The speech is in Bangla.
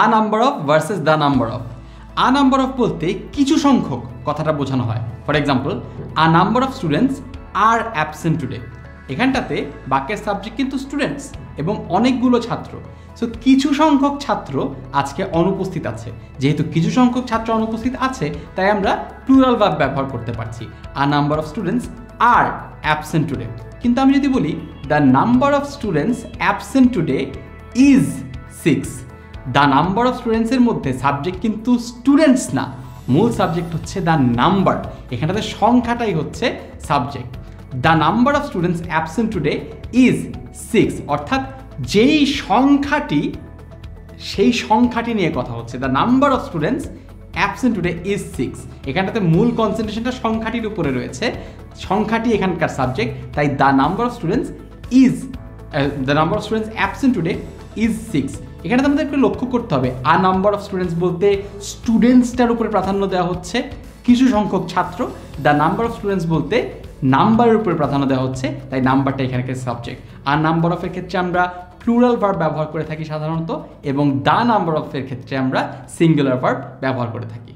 A number of versus the number of. A number of বলতে কিছু সংখ্যক কথাটা বোঝানো হয়। For example, a number of students are absent today. এখানটাতে বাক্যের সাবজেক্ট কিন্তু স্টুডেন্টস এবং অনেকগুলো ছাত্র। সো কিছু সংখ্যক ছাত্র আজকে অনুপস্থিত আছে। যেহেতু কিছু সংখ্যক ছাত্র অনুপস্থিত আছে, তাই আমরা প্লুরাল ভার্ব ব্যবহার করতে পারছি। A number of students are absent today. কিন্তু আমি যদি বলি the number of students absent today is 6, the number of স্টুডেন্টসের মধ্যে সাবজেক্ট কিন্তু স্টুডেন্টস না, মূল সাবজেক্ট হচ্ছে দ্য নাম্বার। এখানটাতে সংখ্যাটাই হচ্ছে subject. The number of students absent today is 6, অর্থাৎ যেই সংখ্যাটি, সেই সংখ্যাটি নিয়ে কথা হচ্ছে। The number of students absent today is 6। এখানটাতে মূল কনসেন্ট্রেশনটা সংখ্যাটির উপরে রয়েছে, সংখ্যাটি এখানকার সাবজেক্ট। তাই the number of students is, the number of students absent today is 6। এখানে আমাদের একটু লক্ষ্য করতে হবে, আ নাম্বার অফ স্টুডেন্টস বলতে স্টুডেন্টসটার উপরে প্রাধান্য দেওয়া হচ্ছে, কিছু সংখ্যক ছাত্র। দ্য নাম্বার অফ স্টুডেন্টস বলতে নাম্বারের উপরে প্রাধান্য দেওয়া হচ্ছে, তাই নাম্বারটা এখানকার সাবজেক্ট। আর নাম্বার অফের ক্ষেত্রে আমরা প্লুরাল ভার্ব ব্যবহার করে থাকি সাধারণত, এবং দ্য নাম্বার অফের ক্ষেত্রে আমরা সিঙ্গুলার ভার্ব ব্যবহার করে থাকি।